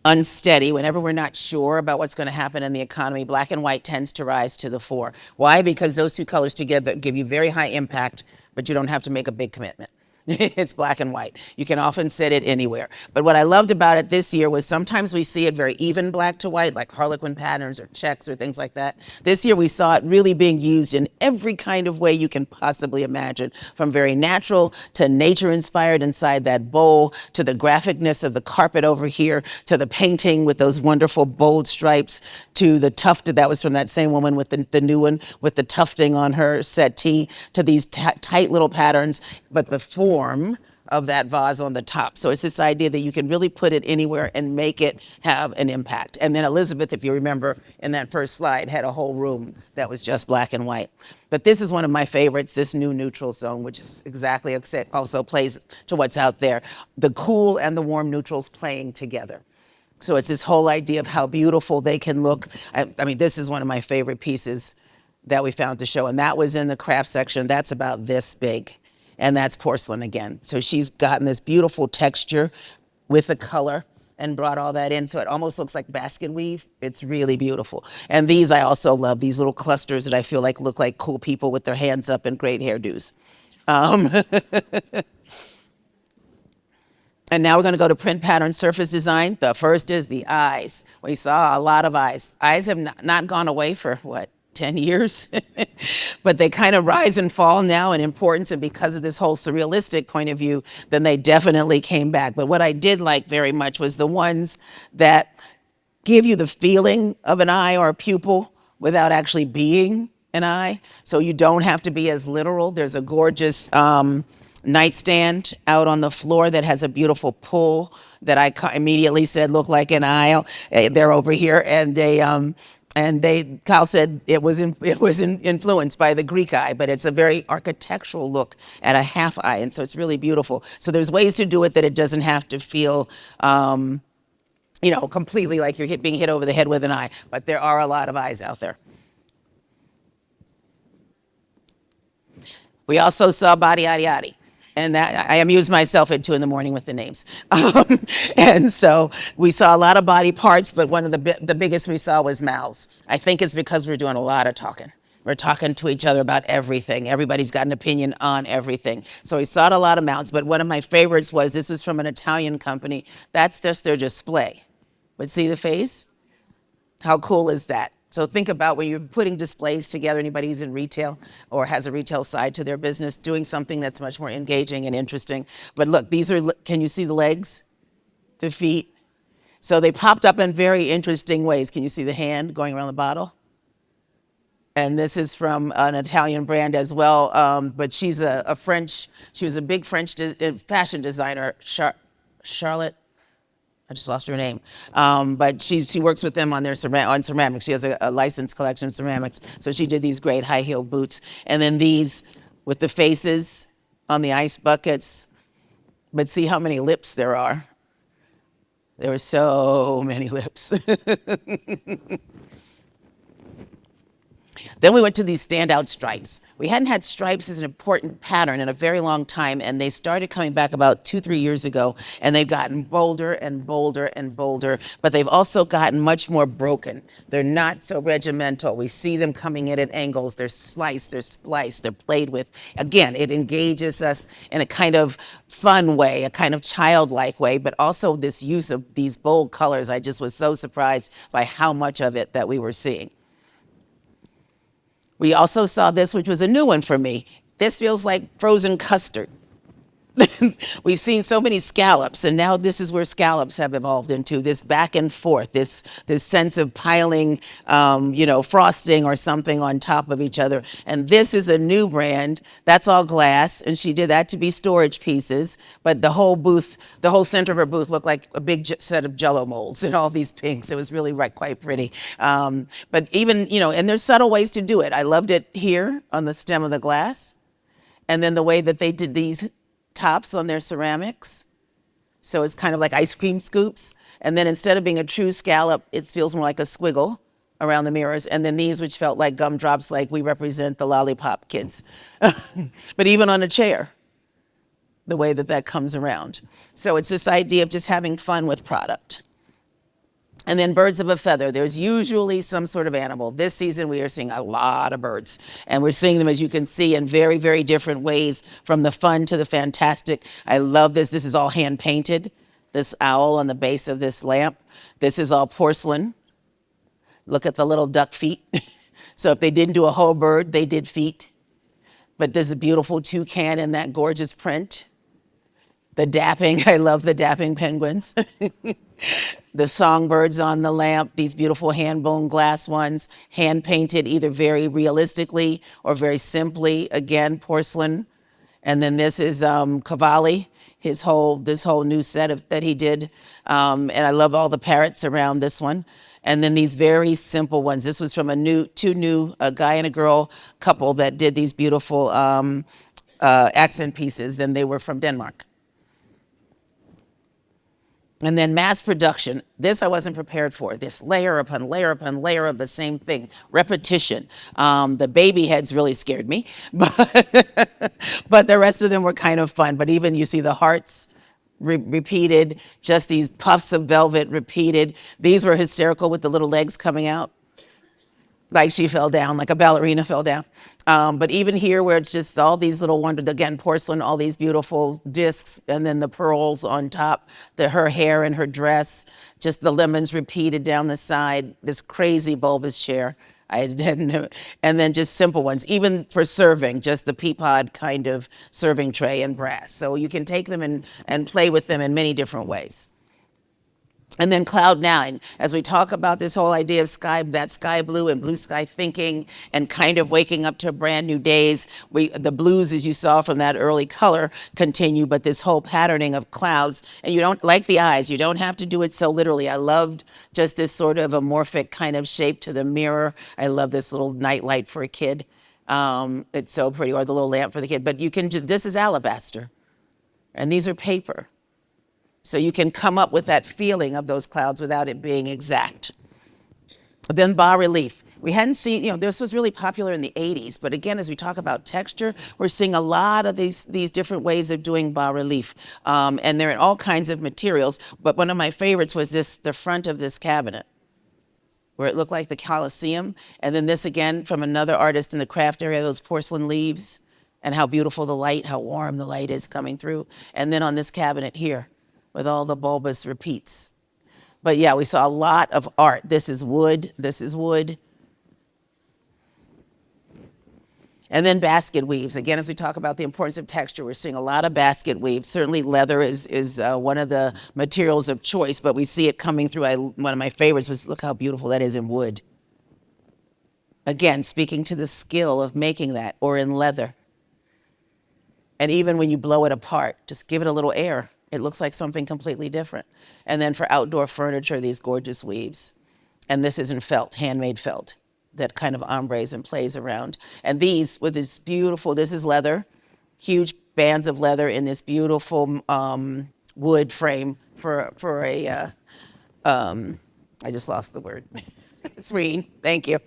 unsteady, whenever we're not sure about what's going to happen in the economy, black and white tends to rise to the fore. Why? Because those two colors together give you very high impact, but you don't have to make a big commitment. It's black and white. You can often set it anywhere. But what I loved about it this year was sometimes we see it very even black to white, like harlequin patterns or checks or things like that. This year we saw it really being used in every kind of way you can possibly imagine, from very natural to nature inspired inside that bowl, to the graphicness of the carpet over here, to the painting with those wonderful bold stripes, to the tufted, that was from that same woman with the new one with the tufting on her settee, to these tight little patterns, but the form of that vase on the top. So it's this idea that you can really put it anywhere and make it have an impact. And then Elizabeth, if you remember in that first slide, had a whole room that was just black and white. But this is one of my favorites, this new neutral zone, which is exactly also plays to what's out there. The cool and the warm neutrals playing together. So it's this whole idea of how beautiful they can look. I mean, this is one of my favorite pieces that we found to show, and that was in the craft section. That's about this big, and that's porcelain again. So she's gotten this beautiful texture with the color and brought all that in, so it almost looks like basket weave. It's really beautiful. And these I also love, these little clusters that I feel like look like cool people with their hands up and great hairdos. And now we're going to go to print pattern surface design. The first is the eyes. We saw a lot of eyes. Eyes have not gone away for, 10 years? But they kind of rise and fall now in importance, and because of this whole surrealistic point of view, then they definitely came back. But what I did like very much was the ones that give you the feeling of an eye or a pupil without actually being an eye. So you don't have to be as literal. There's a gorgeous nightstand out on the floor that has a beautiful pull that I immediately said looked like an eye. They're over here, and Kyle said it was influenced by the Greek eye, but it's a very architectural look at a half eye, and so it's really beautiful. So there's ways to do it that it doesn't have to feel completely like you're being hit over the head with an eye, but there are a lot of eyes out there. We also saw body, yaddy, yaddy. And that I amuse myself at 2 in the morning with the names. And so we saw a lot of body parts, but one of the biggest we saw was mouths. I think it's because we're doing a lot of talking. We're talking to each other about everything. Everybody's got an opinion on everything. So we saw a lot of mouths, but one of my favorites was, this was from an Italian company. That's just their display. But see the face? How cool is that? So think about when you're putting displays together, anybody who's in retail or has a retail side to their business, doing something that's much more engaging and interesting. But look, these are, can you see the legs, the feet? So they popped up in very interesting ways. Can you see the hand going around the bottle? And this is from an Italian brand as well, but she's a French, she was a big French fashion designer, Charlotte, I just lost her name, but she works with them on their on ceramics. She has a licensed collection of ceramics, so she did these great high heel boots. And then these with the faces on the ice buckets, but see how many lips there are. There were so many lips. Then we went to these standout stripes. We hadn't had stripes as an important pattern in a very long time, and they started coming back about 2-3 years ago, and they've gotten bolder and bolder and bolder, but they've also gotten much more broken. They're not so regimental. We see them coming in at angles. They're sliced, they're spliced, they're played with. Again, it engages us in a kind of fun way, a kind of childlike way, but also this use of these bold colors. I just was so surprised by how much of it that we were seeing. We also saw this, which was a new one for me. This feels like frozen custard. We've seen so many scallops, and now this is where scallops have evolved into, this back and forth, this sense of piling, frosting or something on top of each other. And this is a new brand. That's all glass, and she did that to be storage pieces. But the whole booth, the whole center of her booth looked like a big set of Jell-O molds and all these pinks. It was really quite pretty. But even, and there's subtle ways to do it. I loved it here on the stem of the glass, and then the way that they did these tops on their ceramics. So it's kind of like ice cream scoops. And then instead of being a true scallop, it feels more like a squiggle around the mirrors. And then these, which felt like gumdrops, like we represent the lollipop kids. But even on a chair, the way that comes around. So it's this idea of just having fun with product. And then birds of a feather. There's usually some sort of animal. This season we are seeing a lot of birds. And we're seeing them, as you can see, in very, very different ways, from the fun to the fantastic. I love this. This is all hand painted. This owl on the base of this lamp. This is all porcelain. Look at the little duck feet. So if they didn't do a whole bird, they did feet. But there's a beautiful toucan in that gorgeous print. The dapping, I love the dapping penguins. The songbirds on the lamp, these beautiful hand-blown glass ones, hand-painted either very realistically or very simply, again, porcelain. And then this is Cavalli, this whole new set that he did. And I love all the parrots around this one. And then these very simple ones. This was from a guy and a girl couple that did these beautiful accent pieces. Then they were from Denmark. And then mass production. This I wasn't prepared for. This layer upon layer upon layer of the same thing. Repetition. The baby heads really scared me, but the rest of them were kind of fun. But even you see the hearts repeated, just these puffs of velvet repeated. These were hysterical with the little legs coming out. Like she fell down, like a ballerina fell down. But even here where it's just all these little again, porcelain, all these beautiful discs, and then the pearls on top, her hair and her dress, just the lemons repeated down the side, this crazy bulbous chair. I didn't know. And then just simple ones, even for serving, just the pea pod kind of serving tray in brass. So you can take them and play with them in many different ways. And then cloud nine, as we talk about this whole idea of that sky blue and blue sky thinking and kind of waking up to brand new days, the blues, as you saw from that early color, continue, but this whole patterning of clouds, and you don't, like the eyes, you don't have to do it so literally. I loved just this sort of amorphic kind of shape to the mirror. I love this little night light for a kid. It's so pretty, or the little lamp for the kid, but you can this is alabaster, and these are paper. So you can come up with that feeling of those clouds without it being exact. Then bas relief. We hadn't seen, this was really popular in the 80s, but again, as we talk about texture, we're seeing a lot of these different ways of doing bas relief. And they're in all kinds of materials, but one of my favorites was the front of this cabinet, where it looked like the Colosseum. And then this again from another artist in the craft area, those porcelain leaves, and how beautiful the light, how warm the light is coming through. And then on this cabinet here, with all the bulbous repeats. But yeah, we saw a lot of art. This is wood, this is wood. And then basket weaves. Again, as we talk about the importance of texture, we're seeing a lot of basket weaves. Certainly leather is one of the materials of choice, but we see it coming through. One of my favorites was, look how beautiful that is in wood. Again, speaking to the skill of making that, or in leather. And even when you blow it apart, just give it a little air. It looks like something completely different. And then for outdoor furniture, these gorgeous weaves. And this is in felt, handmade felt, that kind of ombres and plays around. And these with this beautiful, this is leather, huge bands of leather in this beautiful wood frame for a, I just lost the word. Screen, thank you.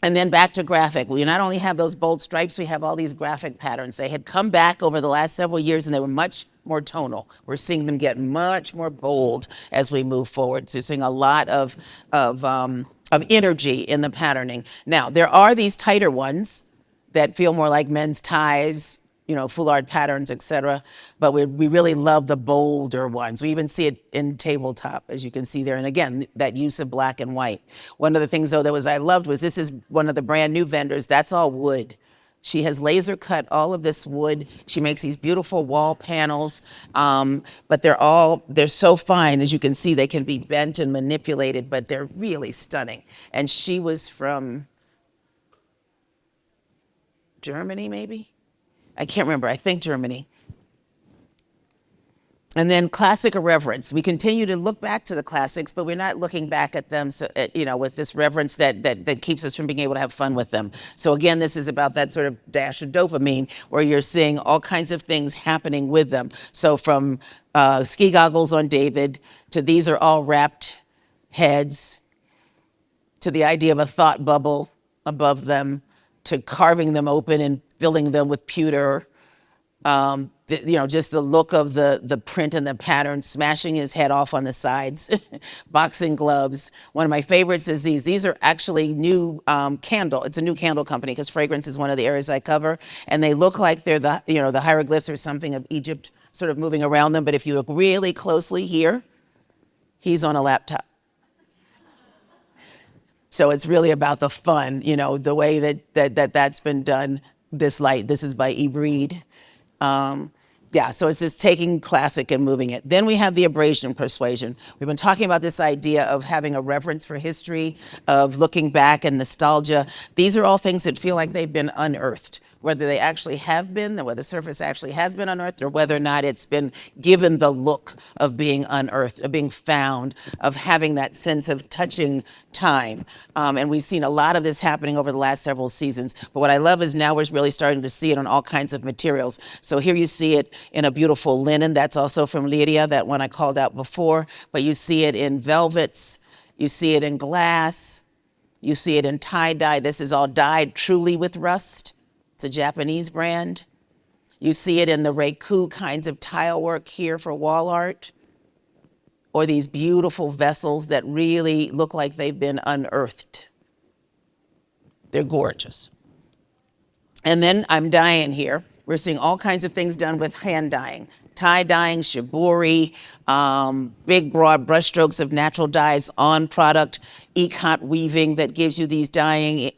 And then back to graphic. We not only have those bold stripes, we have all these graphic patterns. They had come back over the last several years and they were much more tonal. We're seeing them get much more bold as we move forward. So you're seeing a lot of energy in the patterning. Now, there are these tighter ones that feel more like men's ties, foulard patterns, etc. But we really love the bolder ones. We even see it in tabletop, as you can see there. And again, that use of black and white. One of the things, though, I loved was this is one of the brand new vendors. That's all wood. She has laser cut all of this wood. She makes these beautiful wall panels, but they're so fine. As you can see, they can be bent and manipulated, but they're really stunning. And she was from Germany, maybe? I can't remember, I think Germany. And then classic irreverence. We continue to look back to the classics, but we're not looking back at them with this reverence that keeps us from being able to have fun with them. So again, this is about that sort of dash of dopamine where you're seeing all kinds of things happening with them. So from ski goggles on David, to these are all wrapped heads, to the idea of a thought bubble above them, to carving them open and filling them with pewter. Just the look of the print and the pattern, smashing his head off on the sides, boxing gloves. One of my favorites is these. These are actually new candle. It's a new candle company because fragrance is one of the areas I cover. And they look like they're the hieroglyphs or something of Egypt sort of moving around them. But if you look really closely here, he's on a laptop. So it's really about the fun, the way that's been done. This light, this is by E. Breed. So it's just taking classic and moving it. Then we have the abrasion persuasion. We've been talking about this idea of having a reverence for history, of looking back and nostalgia. These are all things that feel like they've been unearthed, whether they actually have been, whether the surface actually has been unearthed, or whether or not it's been given the look of being unearthed, of being found, of having that sense of touching time. And we've seen a lot of this happening over the last several seasons. But what I love is now we're really starting to see it on all kinds of materials. So here you see it in a beautiful linen. That's also from Lydia, that one I called out before. But you see it in velvets. You see it in glass. You see it in tie-dye. This is all dyed truly with rust. It's a Japanese brand. You see it in the Reiku kinds of tile work here for wall art, or these beautiful vessels that really look like they've been unearthed. They're gorgeous. And then I'm dyeing here. We're seeing all kinds of things done with hand dyeing. Tie dyeing, shibori, big broad brushstrokes of natural dyes on product, ikat weaving that gives you these dyeing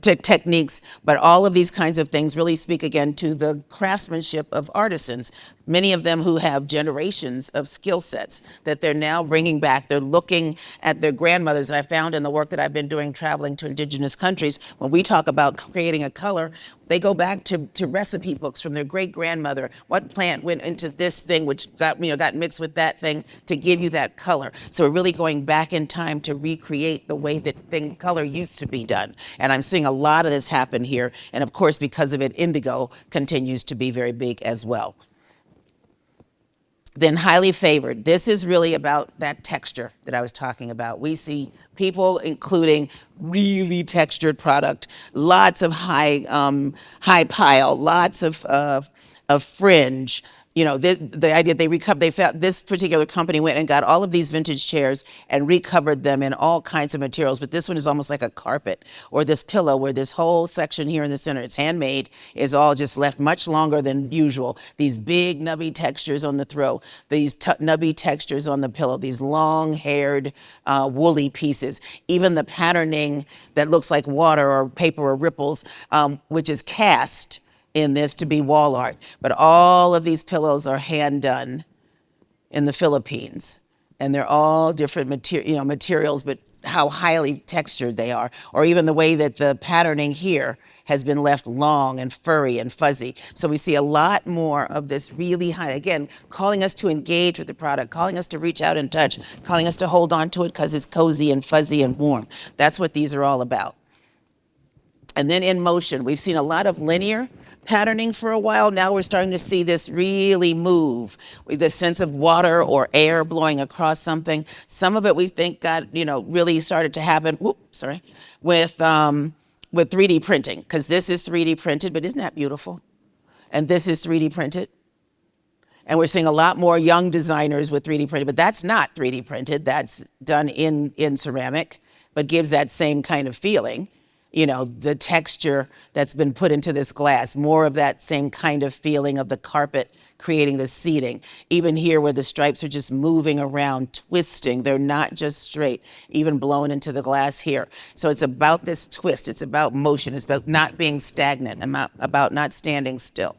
techniques, but all of these kinds of things really speak again to the craftsmanship of artisans, many of them who have generations of skill sets that they're now bringing back. They're looking at their grandmothers. I found in the work that I've been doing traveling to indigenous countries, when we talk about creating a color, they go back to recipe books from their great grandmother. What plant went into this thing, which got mixed with that thing to give you that color? So we're really going back in time to recreate the way that color used to be done. And I'm seeing a lot of this happen here. And of course, because of it, indigo continues to be very big as well. Then highly favored. This is really about that texture that I was talking about. We see people including really textured product, lots of high pile, lots of fringe. You know, the idea they found this particular company went and got all of these vintage chairs and recovered them in all kinds of materials. But this one is almost like a carpet, or this pillow where this whole section here in the center, it's handmade, is all just left much longer than usual. These big nubby textures on the throw, these nubby textures on the pillow, these long-haired woolly pieces. Even the patterning that looks like water or paper or ripples, which is cast in this to be wall art. But all of these pillows are hand done in the Philippines. And they're all different materials, but how highly textured they are. Or even the way that the patterning here has been left long and furry and fuzzy. So we see a lot more of this really high, again, calling us to engage with the product, calling us to reach out and touch, calling us to hold on to it because it's cozy and fuzzy and warm. That's what these are all about. And then in motion, we've seen a lot of linear patterning for a while. Now we're starting to see this really move with the sense of water or air blowing across something. Some of it we think got, really started to happen, with 3D printing, because this is 3D printed, but isn't that beautiful? And this is 3D printed. And we're seeing a lot more young designers with 3D printed, but that's not 3D printed. That's done in ceramic, but gives that same kind of feeling. The texture that's been put into this glass, more of that same kind of feeling of the carpet creating the seating. Even here where the stripes are just moving around, twisting, they're not just straight, even blown into the glass here. So it's about this twist, it's about motion, it's about not being stagnant, about not standing still.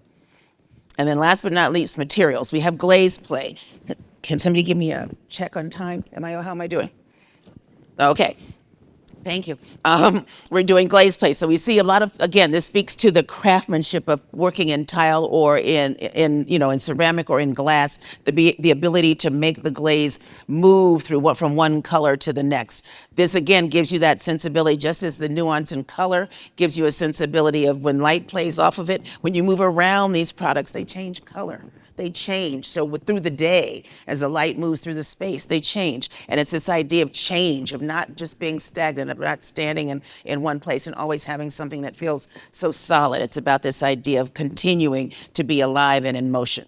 And then last but not least, materials. We have glaze play. Can somebody give me a check on time? How am I doing? Okay. Thank you. We're doing glaze play. So we see a lot of, again, this speaks to the craftsmanship of working in tile or in ceramic or in glass, the ability to make the glaze move from one color to the next. This, again, gives you that sensibility, just as the nuance in color gives you a sensibility of when light plays off of it. When you move around these products, they change color. They change. So through the day, as the light moves through the space, they change. And it's this idea of change, of not just being stagnant, of not standing in one place and always having something that feels so solid. It's about this idea of continuing to be alive and in motion.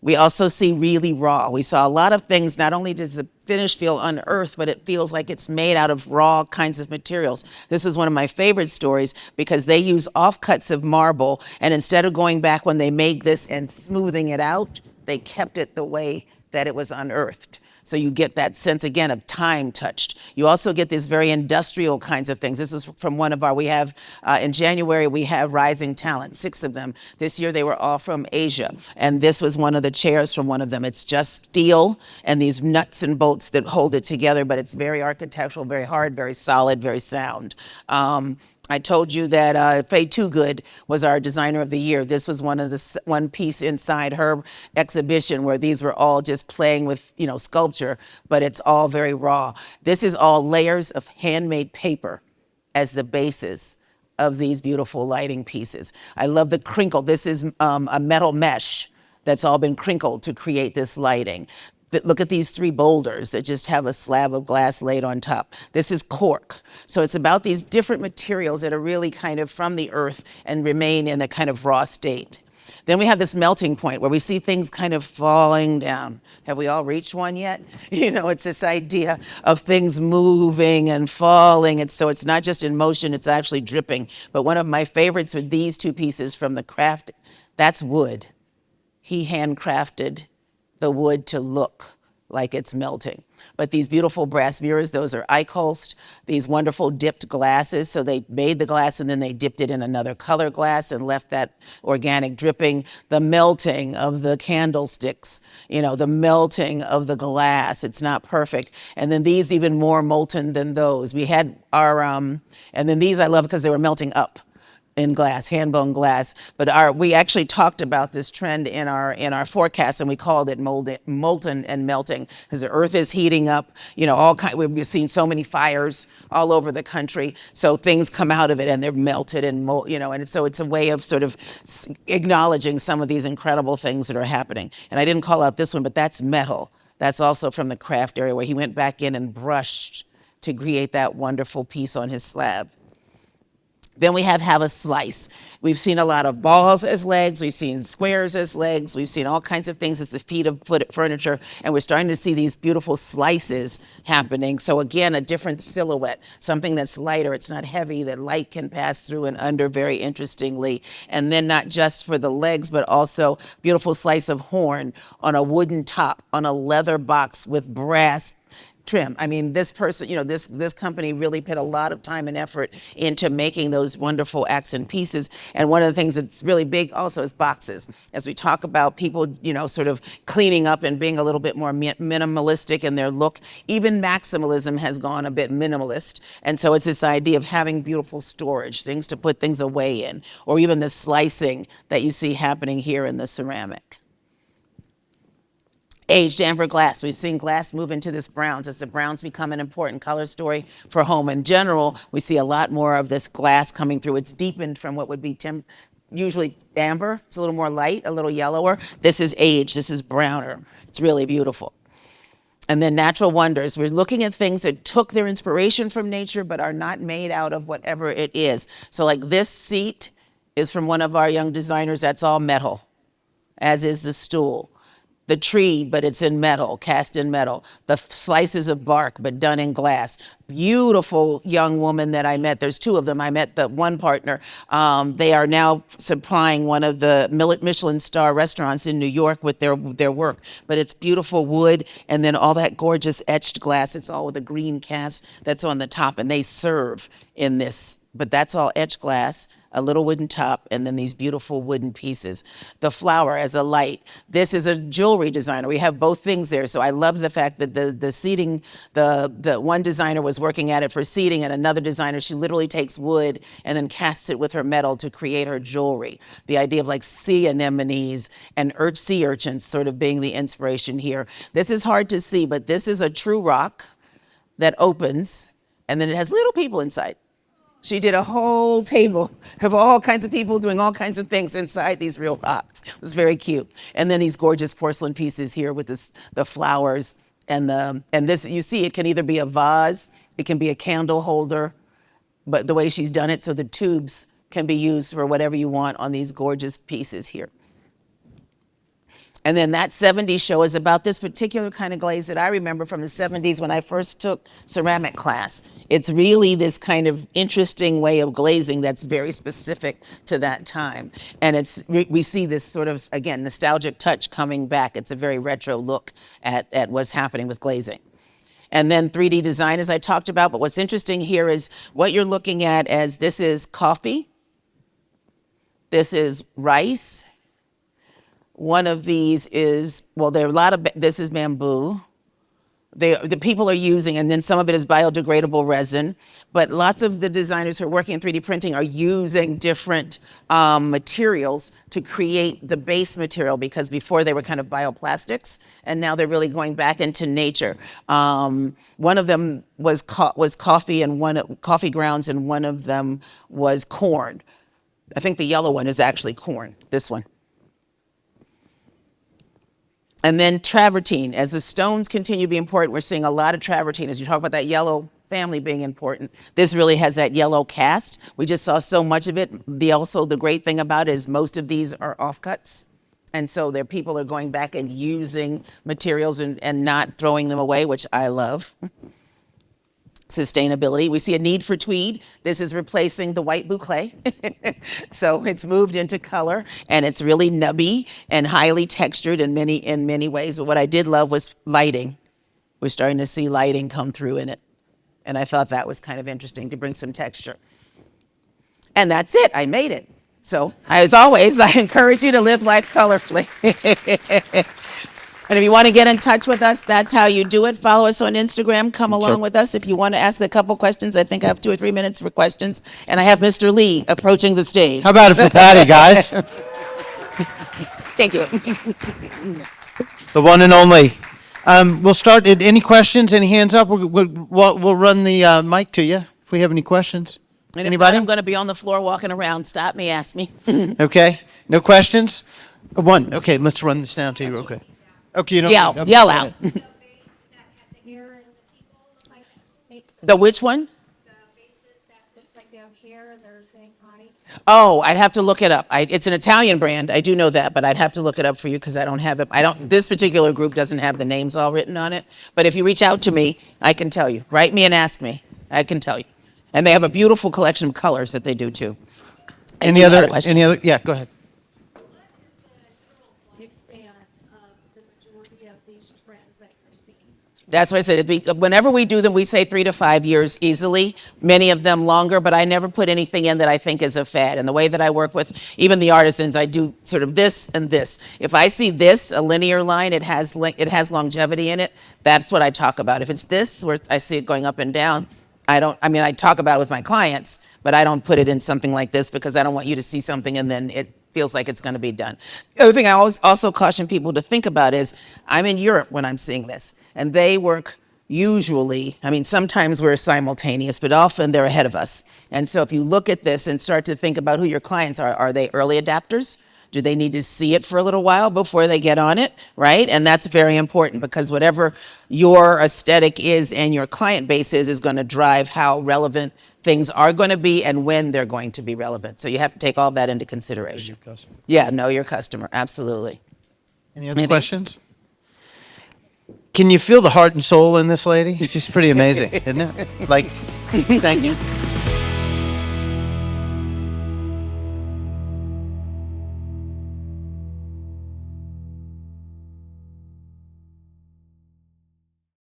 We also see really raw. We saw a lot of things. Not only does the finish feel unearthed, but it feels like it's made out of raw kinds of materials. This is one of my favorite stories because they use offcuts of marble, and instead of going back when they made this and smoothing it out, they kept it the way that it was unearthed. So you get that sense, again, of time touched. You also get these very industrial kinds of things. This is from one of we have, in January, we have Rising Talent, 6 of them. This year, they were all from Asia. And this was one of the chairs from one of them. It's just steel and these nuts and bolts that hold it together, but it's very architectural, very hard, very solid, very sound. I told you that Faye Toogood was our designer of the year. This was one piece inside her exhibition where these were all just playing with, sculpture, but it's all very raw. This is all layers of handmade paper as the basis of these beautiful lighting pieces. I love the crinkle. This is a metal mesh that's all been crinkled to create this lighting. Look at these 3 boulders that just have a slab of glass laid on top. This is cork. So it's about these different materials that are really kind of from the earth and remain in a kind of raw state. Then we have this melting point where we see things kind of falling down. Have we all reached one yet? It's this idea of things moving and falling. So it's not just in motion, it's actually dripping. But one of my favorites with these 2 pieces from the craft, that's wood. He handcrafted the wood to look like it's melting. But these beautiful brass mirrors, those are Eichholst, these wonderful dipped glasses. So they made the glass and then they dipped it in another color glass and left that organic dripping. The melting of the candlesticks, the melting of the glass. It's not perfect. And then these even more molten than those. We had our, and then these I love because they were melting up. in glass, hand blown glass. But we actually talked about this trend in our forecast, and we called it molten and melting, because the earth is heating up. We've seen so many fires all over the country, so things come out of it and they're melted and so it's a way of sort of acknowledging some of these incredible things that are happening. And I didn't call out this one, but that's metal. That's also from the craft area where he went back in and brushed to create that wonderful piece on his slab. Then we have a slice. We've seen a lot of balls as legs. We've seen squares as legs. We've seen all kinds of things as the feet of furniture. And we're starting to see these beautiful slices happening. So again, a different silhouette, something that's lighter. It's not heavy, that light can pass through and under very interestingly. And then not just for the legs, but also beautiful slice of horn on a wooden top, on a leather box with brass trim. I mean, this person, this company really put a lot of time and effort into making those wonderful accent pieces. And one of the things that's really big also is boxes. As we talk about people, sort of cleaning up and being a little bit more minimalistic in their look, even maximalism has gone a bit minimalist. And so it's this idea of having beautiful storage, things to put things away in, or even the slicing that you see happening here in the ceramic. Aged amber glass. We've seen glass move into this browns. As the browns become an important color story for home in general, we see a lot more of this glass coming through. It's deepened from what would be usually amber. It's a little more light, a little yellower. This is aged. This is browner. It's really beautiful. And then natural wonders. We're looking at things that took their inspiration from nature but are not made out of whatever it is. So like this seat is from one of our young designers. That's all metal, as is the stool. The tree, but it's in metal, cast in metal. The slices of bark, but done in glass. Beautiful young woman that I met. There's two of them. I met the one partner. They are now supplying one of the Michelin star restaurants in New York with their work. But it's beautiful wood, and then all that gorgeous etched glass. It's all with a green cast that's on the top, and they serve in this. But that's all etched glass, a little wooden top, and then these beautiful wooden pieces. The flower as a light. This is a jewelry designer. We have both things there. So I love the fact that the seating, the one designer was working at it for seating, and another designer, she literally takes wood and then casts it with her metal to create her jewelry. The idea of like sea anemones and sea urchins sort of being the inspiration here. This is hard to see, but this is a true rock that opens, and then it has little people inside. She did a whole table of all kinds of people doing all kinds of things inside these real rocks. It was very cute. And then these gorgeous porcelain pieces here with the flowers and this, you see, it can either be a vase, it can be a candle holder, but the way she's done it, so the tubes can be used for whatever you want on these gorgeous pieces here. And then that 70s show is about this particular kind of glaze that I remember from the 70s when I first took ceramic class. It's really this kind of interesting way of glazing that's very specific to that time. And we see this sort of, again, nostalgic touch coming back. It's a very retro look at what's happening with glazing. And then 3D design, as I talked about. But what's interesting here is what you're looking at as this is coffee. This is rice. One of these is, well, there are a lot of, this is bamboo. The people are using, and then some of it is biodegradable resin, but lots of the designers who are working in 3D printing are using different materials to create the base material, because before they were kind of bioplastics, and now they're really going back into nature. One of them was coffee and coffee grounds, and one of them was corn. I think the yellow one is actually corn, this one. And then travertine. As the stones continue to be important, we're seeing a lot of travertine. As you talk about that yellow family being important, this really has that yellow cast. We just saw so much of it. The great thing about it is most of these are offcuts. And so people are going back and using materials and not throwing them away, which I love. Sustainability. We see a need for tweed. This is replacing the white boucle. So it's moved into color, and it's really nubby and highly textured in many ways. But what I did love was lighting. We're starting to see lighting come through in it. And I thought that was kind of interesting to bring some texture. And that's it. I made it. So as always, I encourage you to live life colorfully. And if you want to get in touch with us, that's how you do it. Follow us on Instagram. Come along Sure. with us. If you want to ask a couple questions, I think I have 2 or 3 minutes for questions. And I have Mr. Lee approaching the stage. How about it for Patti, guys? Thank you. The one and only. We'll start. Any questions? Any hands up? We'll run the mic to you if we have any questions. And if Anybody? not, I'm going to be on the floor walking around. Stop me, ask me. Okay. No questions? One. Okay, let's run this down to you. Okay. Okay, you don't. Yell, okay, yell go out. ahead. The base that had the hair and the people look like makes The which one? the bases that looks like they have hair and they're saying hi. Oh, I'd have to look it up. It's an Italian brand. I do know that, but I'd have to look it up for you because I don't have it. This particular group doesn't have the names all written on it. But if you reach out to me, I can tell you. Write me and ask me. I can tell you. And they have a beautiful collection of colors that they do too. And Any you had other? a question? Any other? Yeah, go ahead. Span of the majority of these trends that you're seeing. That's why I said, whenever we do them, we say 3 to 5 years easily, many of them longer, but I never put anything in that I think is a fad. And the way that I work with even the artisans, I do sort of this and this. If I see this, a linear line, it has longevity in it, that's what I talk about. If it's this, where I see it going up and down, I talk about it with my clients, but I don't put it in something like this because I don't want you to see something and then it feels like it's going to be done. The other thing I always also caution people to think about is I'm in Europe when I'm seeing this, and they work usually, sometimes we're simultaneous, but often they're ahead of us. And so if you look at this and start to think about who your clients are they early adapters? Do they need to see it for a little while before they get on it, right? And that's very important because whatever your aesthetic is and your client base is going to drive how relevant things are going to be and when they're going to be relevant. So you have to take all that into consideration. Yeah, know your customer, absolutely. Any other questions? Can you feel the heart and soul in this lady? She's pretty amazing, isn't it? Like, thank you.